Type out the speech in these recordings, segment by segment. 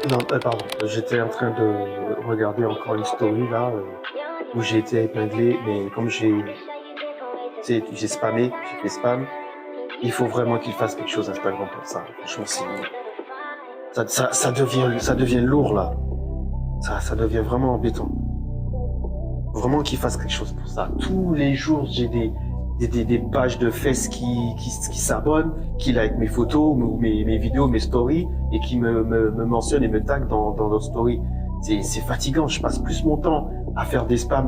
Non, pardon, j'étais en train de regarder encore une story là où j'ai été épinglé, mais comme j'ai spammé, j'ai fait spam, il faut vraiment qu'il fasse quelque chose Instagram pour ça. Franchement, ça devient lourd là. Ça devient vraiment embêtant. Vraiment qu'il fasse quelque chose pour ça. Tous les jours, j'ai des pages de fesses qui s'abonnent, qui like mes photos, ou mes vidéos, mes stories, et qui me mentionnent et me taguent dans leurs stories. C'est fatigant. Je passe plus mon temps à faire des spams.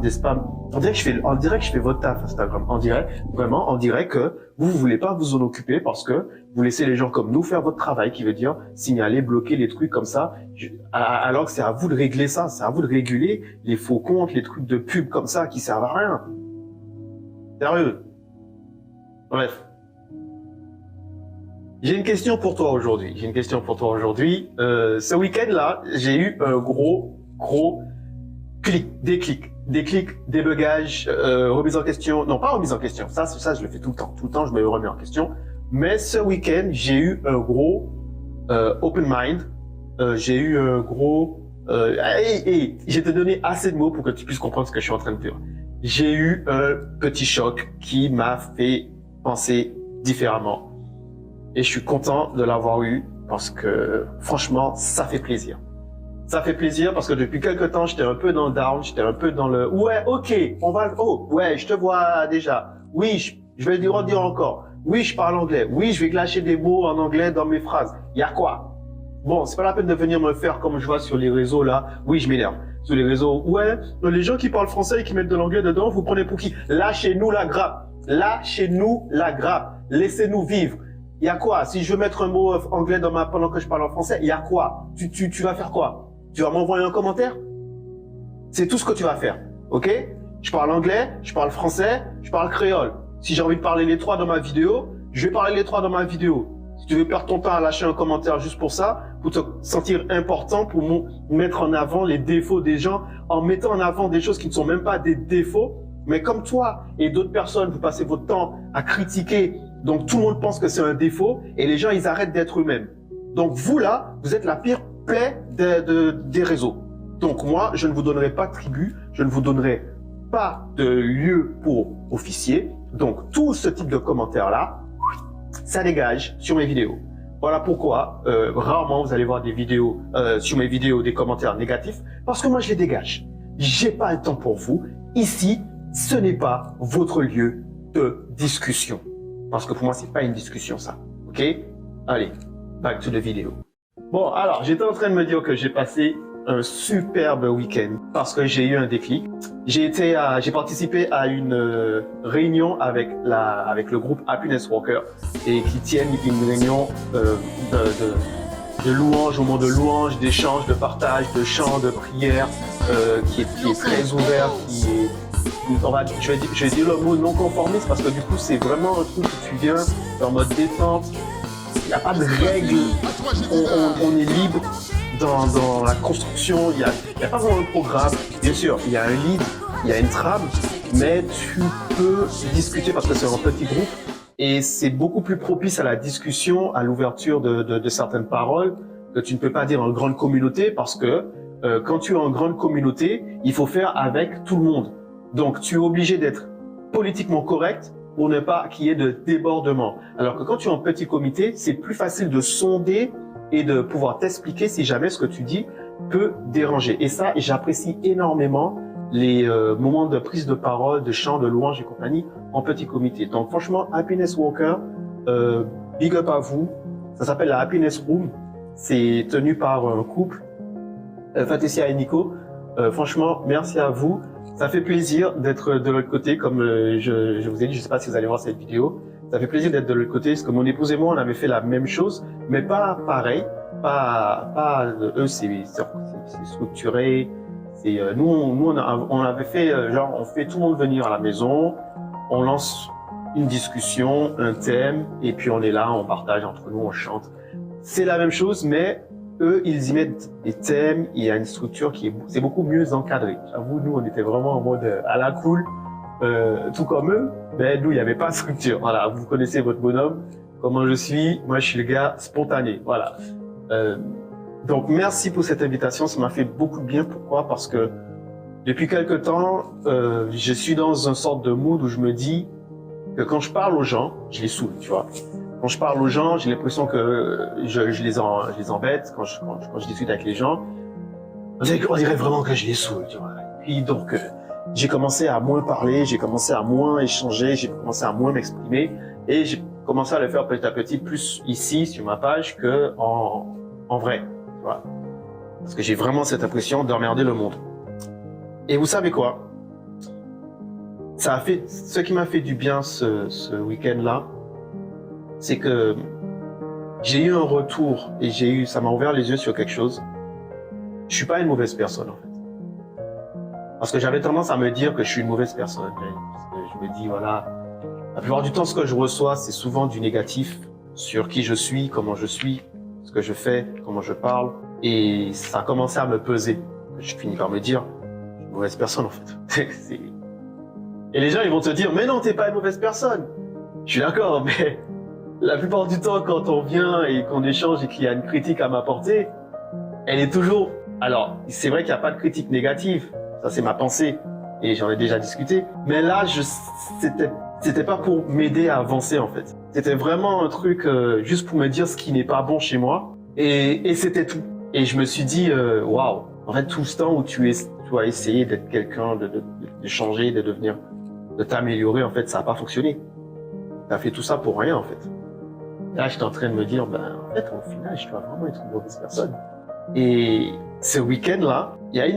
On dirait que je fais votre taf Instagram. On dirait que vous voulez pas vous en occuper parce que vous laissez les gens comme nous faire votre travail, qui veut dire signaler, bloquer les trucs comme ça. Alors que c'est à vous de régler ça. C'est à vous de réguler les faux comptes, les trucs de pub comme ça qui servent à rien. Sérieux. Bref. J'ai une question pour toi aujourd'hui. Ce week-end-là, j'ai eu un gros déclic, débugage, remise en question. Non, pas remise en question. Ça, je le fais tout le temps. Tout le temps, je me remets en question. Mais ce week-end, j'ai eu un gros open mind. J'ai eu un gros... je vais te donner assez de mots pour que tu puisses comprendre ce que je suis en train de dire. J'ai eu un petit choc qui m'a fait penser différemment. Et je suis content de l'avoir eu parce que, franchement, ça fait plaisir. Ça fait plaisir parce que depuis quelques temps, j'étais un peu dans le down, j'étais un peu dans le « ouais, ok, ouais, je te vois déjà. Oui, je vais le dire encore. Oui, je parle anglais. Oui, je vais clasher des mots en anglais dans mes phrases. Il y a quoi? Bon, c'est pas la peine de venir me faire comme je vois sur les réseaux là. Oui, je m'énerve. Sur les réseaux, ouais, les gens qui parlent français et qui mettent de l'anglais dedans, vous prenez pour qui? Lâchez-nous la grappe. Lâchez-nous la grappe. Laissez-nous vivre. Il y a quoi? Si je veux mettre un mot anglais pendant que je parle en français, il y a quoi? Tu vas faire quoi? Tu vas m'envoyer un commentaire? C'est tout ce que tu vas faire. Ok? Je parle anglais, je parle français, je parle créole. Si j'ai envie de parler les trois dans ma vidéo, je vais parler les trois dans ma vidéo. Si tu veux perdre ton temps à lâcher un commentaire juste pour ça, pour te sentir important, pour mettre en avant les défauts des gens, en mettant en avant des choses qui ne sont même pas des défauts, mais comme toi et d'autres personnes, vous passez votre temps à critiquer, donc tout le monde pense que c'est un défaut, et les gens, ils arrêtent d'être eux-mêmes. Donc vous là, vous êtes la pire plaie des réseaux. Donc moi, je ne vous donnerai pas de tribu, je ne vous donnerai pas de lieu pour officier. Donc tout ce type de commentaires-là, ça dégage sur mes vidéos. Voilà pourquoi rarement vous allez voir des vidéos sur mes vidéos des commentaires négatifs, parce que moi je les dégage. J'ai pas le temps pour vous. Ici, ce n'est pas votre lieu de discussion. Parce que pour moi, c'est pas une discussion ça. Ok? Allez, back to the vidéo. Bon, alors, j'étais en train de me dire que j'ai passé un superbe week-end parce que j'ai eu un déclic. J'ai participé à une réunion avec le groupe Happiness Walker et qui tiennent une réunion de louanges, au moment de louanges, d'échanges, de partage, de chants, de prières, qui est très ouvert, je vais dire le mot non conformiste parce que du coup c'est vraiment un truc où tu viens en mode détente, il n'y a pas de règles, on est libre dans la construction, il y a pas vraiment un programme, bien sûr il y a un lead, il y a une trame, mais tu peux discuter parce que c'est un petit groupe et c'est beaucoup plus propice à la discussion, à l'ouverture de certaines paroles que tu ne peux pas dire en grande communauté parce que quand tu es en grande communauté, il faut faire avec tout le monde. Donc, tu es obligé d'être politiquement correct pour ne pas qu'il y ait de débordement. Alors que quand tu es en petit comité, c'est plus facile de sonder et de pouvoir t'expliquer si jamais ce que tu dis peut déranger. Et ça, j'apprécie énormément les moments de prise de parole, de chant, de louange et compagnie en petit comité. Donc, franchement, Happiness Walker, big up à vous. Ça s'appelle la Happiness Room. C'est tenu par un couple, Fatecia et Nico. Franchement, merci à vous. Ça fait plaisir d'être de l'autre côté, comme je vous ai dit, je ne sais pas si vous allez voir cette vidéo. Ça fait plaisir d'être de l'autre côté, parce que mon épouse et moi, on avait fait la même chose, mais pas pareil. Eux, c'est structuré. Nous, on avait fait, genre, on fait tout le monde venir à la maison, on lance une discussion, un thème, et puis on est là, on partage entre nous, on chante. C'est la même chose, mais eux, ils y mettent des thèmes, il y a une structure c'est beaucoup mieux encadré. J'avoue, nous, on était vraiment en mode à la cool, tout comme eux, mais nous, il n'y avait pas de structure. Voilà, vous connaissez votre bonhomme, comment je suis. Moi, je suis le gars spontané. Voilà. Donc, merci pour cette invitation. Ça m'a fait beaucoup de bien. Pourquoi? Parce que depuis quelque temps, je suis dans une sorte de mood où je me dis que quand je parle aux gens, je les saoule, tu vois. Quand je parle aux gens, j'ai l'impression que je les embête quand je discute avec les gens. On dirait vraiment que je les saoule, tu vois. Et puis donc, j'ai commencé à moins parler, j'ai commencé à moins échanger, j'ai commencé à moins m'exprimer et j'ai commencé à le faire petit à petit plus ici sur ma page que en vrai, tu vois. Parce que j'ai vraiment cette impression d'emmerder le monde. Et vous savez quoi? Ça a fait, ce qui m'a fait du bien ce week-end-là, c'est que j'ai eu un retour et ça m'a ouvert les yeux sur quelque chose. Je suis pas une mauvaise personne, en fait. Parce que j'avais tendance à me dire que je suis une mauvaise personne. Parce que je me dis, voilà, la plupart du temps, ce que je reçois, c'est souvent du négatif sur qui je suis, comment je suis, ce que je fais, comment je parle. Et ça a commencé à me peser. Je finis par me dire, je suis une mauvaise personne, en fait. Et les gens, ils vont te dire, mais non, t'es pas une mauvaise personne. Je suis d'accord, mais la plupart du temps, quand on vient et qu'on échange et qu'il y a une critique à m'apporter, elle est toujours... Alors, c'est vrai qu'il n'y a pas de critique négative. Ça, c'est ma pensée. Et j'en ai déjà discuté. Mais là, c'était pas pour m'aider à avancer, en fait. C'était vraiment un truc juste pour me dire ce qui n'est pas bon chez moi. Et c'était tout. Et je me suis dit, waouh. En fait, tout ce temps où tu as essayé d'être quelqu'un, de changer, de devenir, de t'améliorer, en fait, ça n'a pas fonctionné. Tu as fait tout ça pour rien, en fait. Là, j'étais en train de me dire, ben, en fait, au final, je dois vraiment être une mauvaise personne. Et ce week-end-là, il y a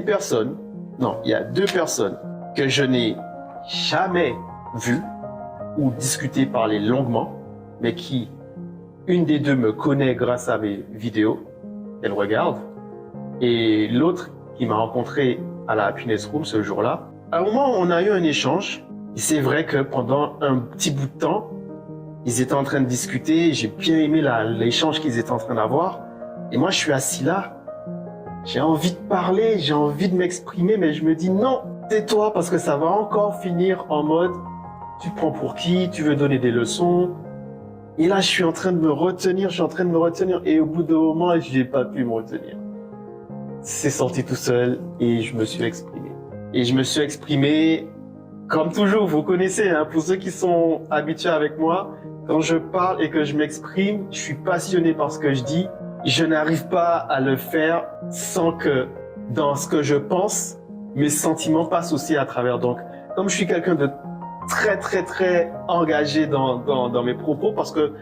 deux personnes que je n'ai jamais vues ou discuté, parler longuement, mais qui, une des deux me connaît grâce à mes vidéos qu'elle regarde, et l'autre qui m'a rencontré à la Happiness Room ce jour-là. À un moment, on a eu un échange, et c'est vrai que pendant un petit bout de temps, ils étaient en train de discuter, j'ai bien aimé l'échange qu'ils étaient en train d'avoir, et moi je suis assis là, j'ai envie de parler, j'ai envie de m'exprimer, mais je me dis non, tais-toi parce que ça va encore finir en mode tu te prends pour qui, tu veux donner des leçons. Et là, je suis en train de me retenir, et au bout d'un moment, je n'ai pas pu me retenir. C'est sorti tout seul et je me suis exprimé. Et je me suis exprimé comme toujours, vous connaissez, hein, pour ceux qui sont habitués avec moi, quand je parle et que je m'exprime, je suis passionné par ce que je dis. Je n'arrive pas à le faire sans que, dans ce que je pense, mes sentiments passent aussi à travers. Donc, comme je suis quelqu'un de très, très, très engagé dans mes propos, parce que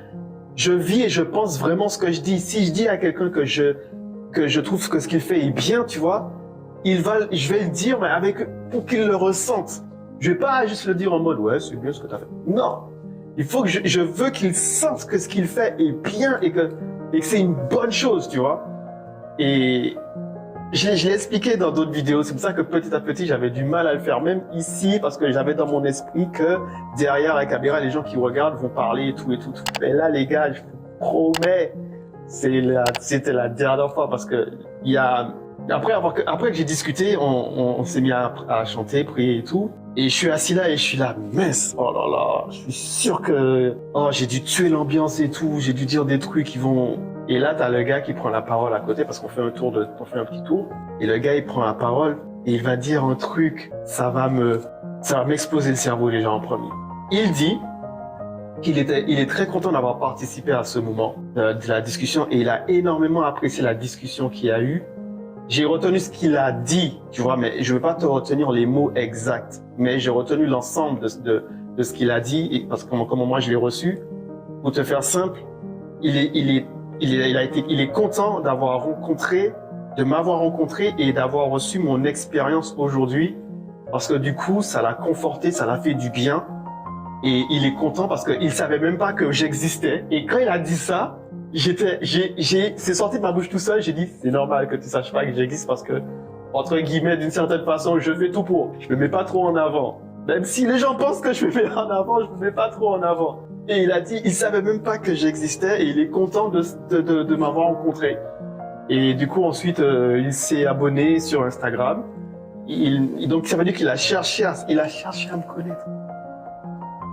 je vis et je pense vraiment ce que je dis. Si je dis à quelqu'un que je trouve que ce qu'il fait est bien, tu vois, je vais le dire, mais pour qu'il le ressente. Je vais pas juste le dire en mode, ouais, c'est bien ce que tu as fait. Non. Il faut que je veux qu'il sente que ce qu'il fait est bien et que c'est une bonne chose, tu vois. Et je l'ai expliqué dans d'autres vidéos. C'est pour ça que petit à petit, j'avais du mal à le faire, même ici, parce que j'avais dans mon esprit que derrière la caméra, les gens qui regardent vont parler et tout. Mais là, les gars, je vous promets, c'était la dernière fois parce que après que j'ai discuté, on s'est mis à chanter, prier et tout. Et je suis assis là et je suis là, mince, oh là là, je suis sûr que j'ai dû tuer l'ambiance et tout, j'ai dû dire des trucs qui vont... Et là, t'as le gars qui prend la parole à côté parce qu'on fait un petit tour. Et le gars, il prend la parole et il va dire un truc, ça va m'exploser le cerveau déjà en premier. Il dit il est très content d'avoir participé à ce moment de la discussion et il a énormément apprécié la discussion qu'il y a eu. J'ai retenu ce qu'il a dit, tu vois, mais je veux pas te retenir les mots exacts, mais j'ai retenu l'ensemble de ce qu'il a dit, parce que comment moi je l'ai reçu. Pour te faire simple, il est content de m'avoir rencontré et d'avoir reçu mon expérience aujourd'hui, parce que du coup, ça l'a conforté, ça l'a fait du bien, et il est content parce qu'il savait même pas que j'existais. Et quand il a dit ça, c'est sorti de ma bouche tout seul, j'ai dit, c'est normal que tu saches pas que j'existe parce que, entre guillemets, d'une certaine façon, je fais tout pour. Je me mets pas trop en avant. Même si les gens pensent que je me mets en avant, je me mets pas trop en avant. Et il a dit, il savait même pas que j'existais et il est content de m'avoir rencontré. Et du coup, ensuite, il s'est abonné sur Instagram. Donc, ça veut dire qu'il a cherché à me connaître.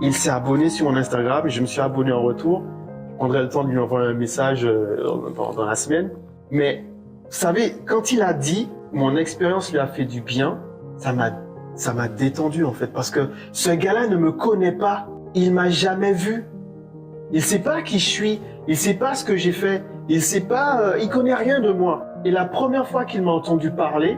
Il s'est abonné sur mon Instagram et je me suis abonné en retour. prendrai le temps de lui envoyer un message dans la semaine. Mais, vous savez, quand il a dit, mon expérience lui a fait du bien, ça m'a détendu en fait. Parce que ce gars-là ne me connaît pas. Il m'a jamais vu. Il sait pas qui je suis. Il sait pas ce que j'ai fait. Il sait pas, il connaît rien de moi. Et la première fois qu'il m'a entendu parler,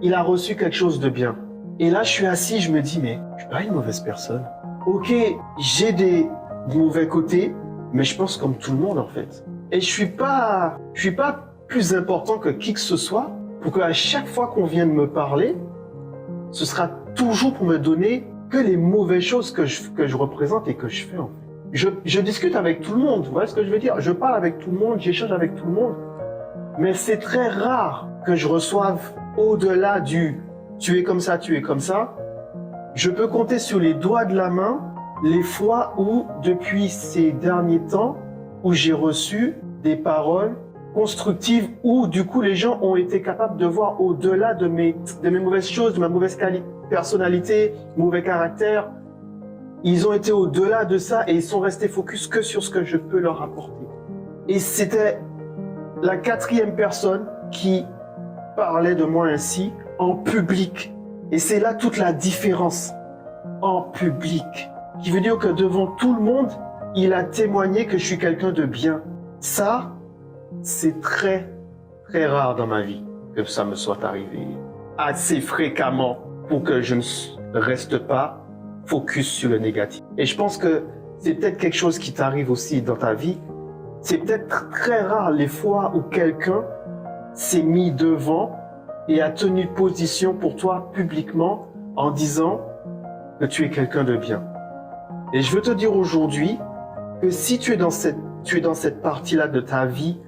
il a reçu quelque chose de bien. Et là, je suis assis, je me dis, mais je suis pas une mauvaise personne. Ok, j'ai des mauvais côtés, mais je pense comme tout le monde, en fait. Et je suis pas plus important que qui que ce soit pour qu'à chaque fois qu'on vient de me parler, ce sera toujours pour me donner que les mauvaises choses que je représente et que je fais, en fait. Je discute avec tout le monde, vous voyez ce que je veux dire? Je parle avec tout le monde, j'échange avec tout le monde. Mais c'est très rare que je reçoive au-delà du « tu es comme ça, tu es comme ça ». Je peux compter sur les doigts de la main les fois où, depuis ces derniers temps, où j'ai reçu des paroles constructives, où du coup les gens ont été capables de voir au-delà de mes mauvaises choses, de ma mauvaise personnalité, mauvais caractère. Ils ont été au-delà de ça et ils sont restés focus que sur ce que je peux leur apporter. Et c'était la 4e personne qui parlait de moi ainsi en public. Et c'est là toute la différence. En public. Qui veut dire que devant tout le monde, il a témoigné que je suis quelqu'un de bien. Ça, c'est très, très rare dans ma vie que ça me soit arrivé assez fréquemment pour que je ne reste pas focus sur le négatif. Et je pense que c'est peut-être quelque chose qui t'arrive aussi dans ta vie. C'est peut-être très rare les fois où quelqu'un s'est mis devant et a tenu position pour toi publiquement en disant que tu es quelqu'un de bien. Et je veux te dire aujourd'hui que si tu es dans cette partie-là de ta vie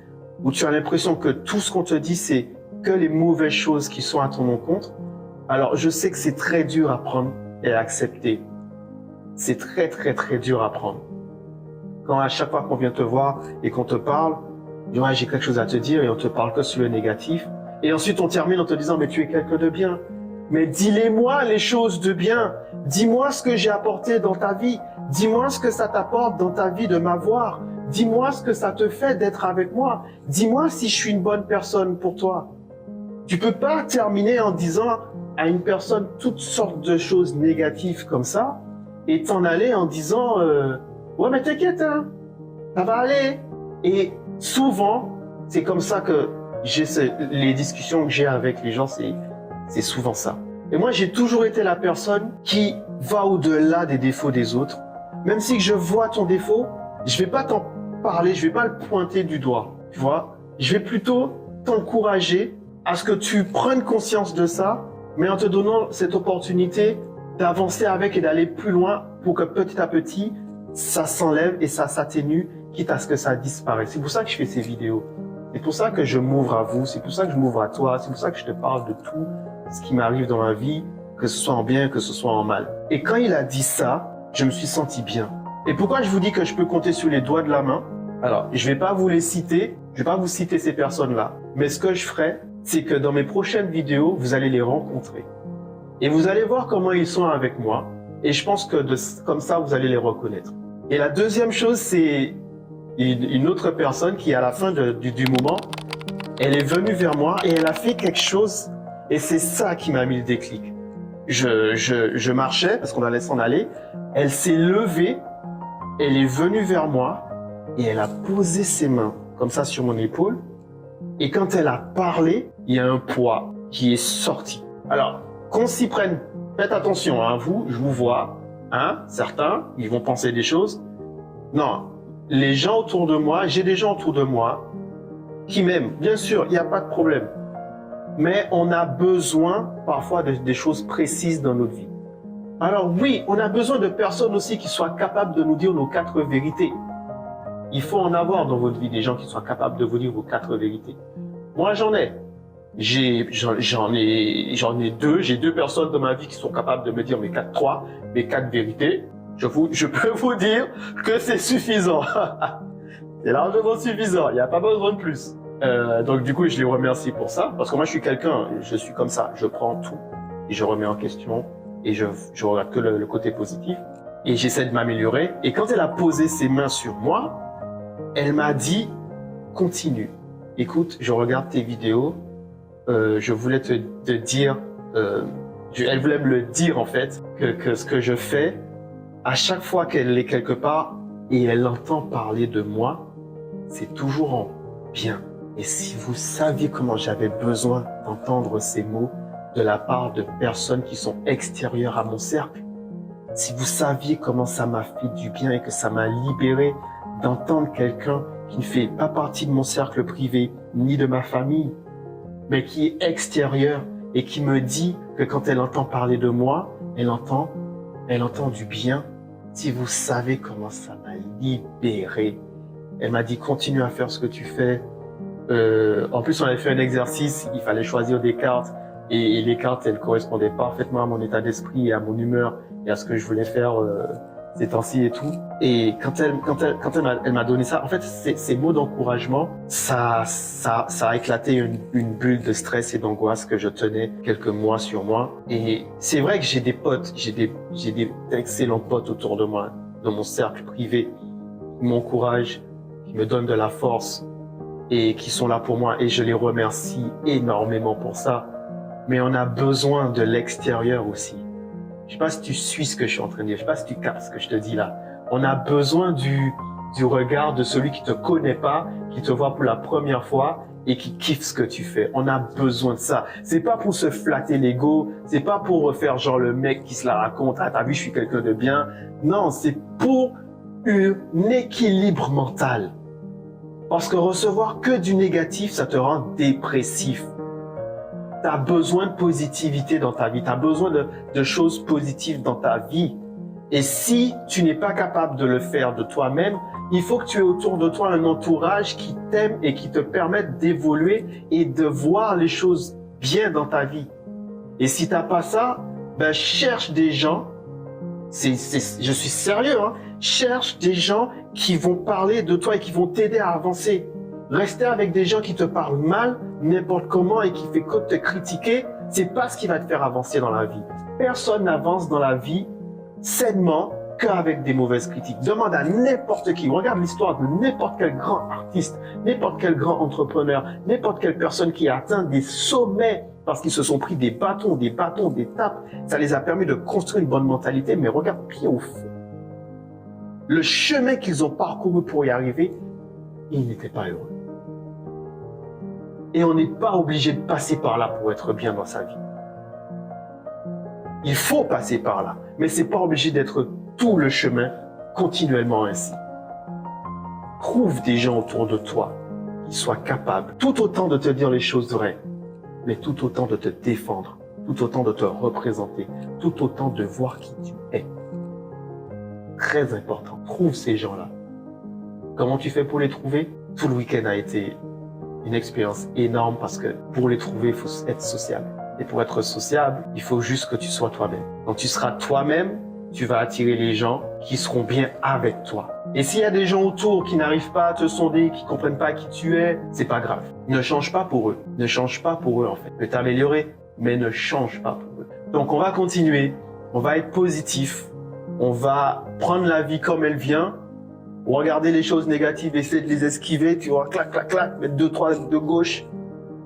où tu as l'impression que tout ce qu'on te dit, c'est que les mauvaises choses qui sont à ton encontre, alors je sais que c'est très dur à prendre et à accepter. C'est très, très, très dur à prendre. Quand à chaque fois qu'on vient te voir et qu'on te parle, ouais, j'ai quelque chose à te dire et on te parle que sur le négatif. Et ensuite on termine en te disant, mais tu es quelqu'un de bien. Mais dis-les-moi les choses de bien. Dis-moi ce que j'ai apporté dans ta vie. Dis-moi ce que ça t'apporte dans ta vie de m'avoir. Dis-moi ce que ça te fait d'être avec moi. Dis-moi si je suis une bonne personne pour toi. Tu peux pas terminer en disant à une personne toutes sortes de choses négatives comme ça et t'en aller en disant ouais mais t'inquiète hein, ça va aller. Et souvent c'est comme ça que les discussions que j'ai avec les gens, c'est souvent ça. Et moi j'ai toujours été la personne qui va au-delà des défauts des autres. Même si je vois ton défaut, je vais pas t'en parler, je vais pas le pointer du doigt, tu vois. Je vais plutôt t'encourager à ce que tu prennes conscience de ça, mais en te donnant cette opportunité d'avancer avec et d'aller plus loin pour que petit à petit, ça s'enlève et ça s'atténue, quitte à ce que ça disparaisse. C'est pour ça que je fais ces vidéos. C'est pour ça que je m'ouvre à vous, c'est pour ça que je m'ouvre à toi, c'est pour ça que je te parle de tout ce qui m'arrive dans ma vie, que ce soit en bien, que ce soit en mal. Et quand il a dit ça, je me suis senti bien. Et pourquoi je vous dis que je peux compter sur les doigts de la main? Alors, je vais pas vous les citer, je vais pas vous citer ces personnes-là, mais ce que je ferai, c'est que dans mes prochaines vidéos, vous allez les rencontrer. Et vous allez voir comment ils sont avec moi, et je pense que comme ça, vous allez les reconnaître. Et la deuxième chose, c'est une autre personne qui, à la fin du moment, elle est venue vers moi et elle a fait quelque chose, et c'est ça qui m'a mis le déclic. Je marchais, parce qu'on allait s'en aller, elle s'est levée, elle est venue vers moi, et elle a posé ses mains, comme ça, sur mon épaule, et quand elle a parlé, il y a un poids qui est sorti. Alors, qu'on s'y prenne, faites attention, hein, vous, je vous vois, hein, certains, ils vont penser des choses. Non, les gens autour de moi, j'ai des gens autour de moi qui m'aiment. Bien sûr, il n'y a pas de problème. Mais on a besoin parfois des choses précises dans notre vie. Alors oui, on a besoin de personnes aussi qui soient capables de nous dire nos 4 vérités. Il faut en avoir dans votre vie des gens qui soient capables de vous dire vos 4 vérités. Moi, j'en ai. J'en ai 2. J'ai 2 personnes dans ma vie qui sont capables de me dire mes 4 vérités. Je peux vous dire que c'est suffisant. C'est largement suffisant. Il n'y a pas besoin de plus. Donc du coup, je les remercie pour ça. Parce que moi, je suis comme ça. Je prends tout et je remets en question et je regarde que le côté positif. Et j'essaie de m'améliorer. Et quand elle a posé ses mains sur moi, Elle m'a dit, continue. Écoute, je regarde tes vidéos, je voulais te dire, elle voulait me le dire en fait, que ce que je fais, à chaque fois qu'elle est quelque part et elle entend parler de moi, c'est toujours en bien. Et si vous saviez comment j'avais besoin d'entendre ces mots de la part de personnes qui sont extérieures à mon cercle, si vous saviez comment ça m'a fait du bien et que ça m'a libéré d'entendre quelqu'un qui ne fait pas partie de mon cercle privé, ni de ma famille, mais qui est extérieur et qui me dit que quand elle entend parler de moi, elle entend du bien. Si vous savez comment ça m'a libéré. Elle m'a dit, continue à faire ce que tu fais. En plus, on avait fait un exercice, il fallait choisir des cartes. Et les cartes, elles correspondaient parfaitement à mon état d'esprit et à mon humeur et à ce que je voulais faire ces temps-ci et tout. Et quand elle m'a donné ça, en fait, ces mots d'encouragement, ça a éclaté une bulle de stress et d'angoisse que je tenais quelques mois sur moi. Et c'est vrai que j'ai des potes, j'ai des excellents potes autour de moi, dans mon cercle privé, qui m'encouragent, qui me donnent de la force et qui sont là pour moi. Et je les remercie énormément pour ça. Mais on a besoin de l'extérieur aussi. Je sais pas si tu suis ce que je suis en train de dire. Je sais pas si tu captes ce que je te dis là. On a besoin du regard de celui qui te connaît pas, qui te voit pour la première fois et qui kiffe ce que tu fais. On a besoin de ça. C'est pas pour se flatter l'ego. C'est pas pour refaire genre le mec qui se la raconte. Ah, t'as vu, je suis quelqu'un de bien. Non, c'est pour un équilibre mental. Parce que recevoir que du négatif, ça te rend dépressif. Tu as besoin de positivité dans ta vie, tu as besoin de choses positives dans ta vie. Et si tu n'es pas capable de le faire de toi-même, il faut que tu aies autour de toi un entourage qui t'aime et qui te permette d'évoluer et de voir les choses bien dans ta vie. Et si tu n'as pas ça, ben cherche des gens, je suis sérieux, hein, cherche des gens qui vont parler de toi et qui vont t'aider à avancer. Rester avec des gens qui te parlent mal, n'importe comment et qui fait que te critiquer, c'est pas ce qui va te faire avancer dans la vie. Personne n'avance dans la vie sainement qu'avec des mauvaises critiques. Demande à n'importe qui, regarde l'histoire de n'importe quel grand artiste, n'importe quel grand entrepreneur, n'importe quelle personne qui a atteint des sommets parce qu'ils se sont pris des bâtons, des tapes. Ça les a permis de construire une bonne mentalité, mais regarde bien au fond. Le chemin qu'ils ont parcouru pour y arriver, ils n'étaient pas heureux. Et on n'est pas obligé de passer par là pour être bien dans sa vie. Il faut passer par là, mais c'est pas obligé d'être tout le chemin continuellement ainsi. Trouve des gens autour de toi qui soient capables tout autant de te dire les choses vraies, mais tout autant de te défendre, tout autant de te représenter, tout autant de voir qui tu es. Très important. Trouve ces gens-là. Comment tu fais pour les trouver? Tout le week-end a été une expérience énorme parce que pour les trouver, il faut être sociable. Et pour être sociable, il faut juste que tu sois toi-même. Quand tu seras toi-même, tu vas attirer les gens qui seront bien avec toi. Et s'il y a des gens autour qui n'arrivent pas à te sonder, qui comprennent pas qui tu es, c'est pas grave. Ne change pas pour eux. Ne change pas pour eux en fait. Tu peux t'améliorer, mais ne change pas pour eux. Donc on va continuer. On va être positif. On va prendre la vie comme elle vient. Regarder les choses négatives, essayer de les esquiver, tu vois, clac, clac, clac, mettre 2-3 de gauche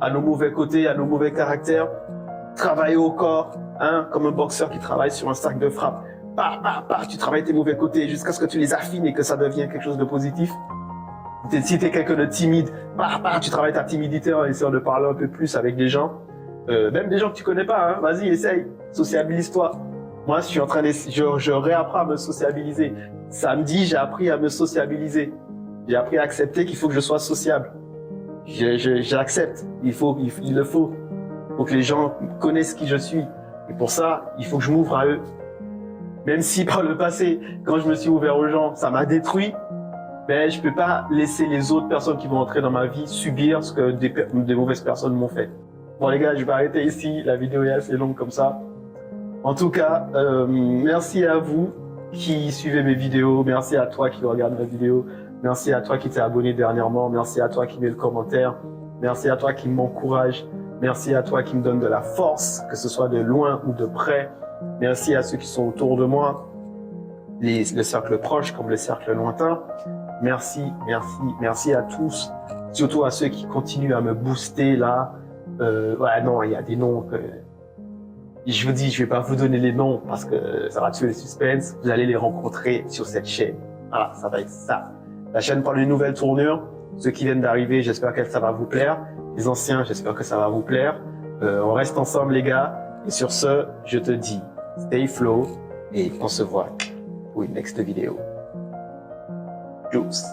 à nos mauvais côtés, à nos mauvais caractères. Travailler au corps, hein, comme un boxeur qui travaille sur un sac de frappe. Tu travailles tes mauvais côtés jusqu'à ce que tu les affines et que ça devienne quelque chose de positif. Si tu es quelqu'un de timide, tu travailles ta timidité en essayant de parler un peu plus avec des gens. Même des gens que tu connais pas, hein, vas-y, essaye, sociabilise-toi. Moi, je suis en train je réapprends à me sociabiliser. Samedi, j'ai appris à me sociabiliser. J'ai appris à accepter qu'il faut que je sois sociable. J'accepte. Il le faut. Il faut que les gens connaissent qui je suis. Et pour ça, il faut que je m'ouvre à eux. Même si par le passé, quand je me suis ouvert aux gens, ça m'a détruit, mais je peux pas laisser les autres personnes qui vont entrer dans ma vie subir ce que des mauvaises personnes m'ont fait. Bon les gars, je vais arrêter ici. La vidéo est assez longue comme ça. En tout cas, merci à vous qui suivez mes vidéos. Merci à toi qui regarde mes vidéos. Merci à toi qui t'es abonné dernièrement. Merci à toi qui met le commentaire. Merci à toi qui m'encourage. Merci à toi qui me donne de la force, que ce soit de loin ou de près. Merci à ceux qui sont autour de moi, le cercle proche comme le cercle lointain. merci à tous, surtout à ceux qui continuent à me booster là. Ouais, non, il y a des noms que je vous dis, je vais pas vous donner les noms parce que ça va tuer le suspense. Vous allez les rencontrer sur cette chaîne. Voilà, ça va être ça. La chaîne prend une nouvelle tournure. Ceux qui viennent d'arriver, j'espère que ça va vous plaire. Les anciens, j'espère que ça va vous plaire. On reste ensemble les gars. Et sur ce, je te dis, stay flow et on se voit pour une next vidéo. Juice.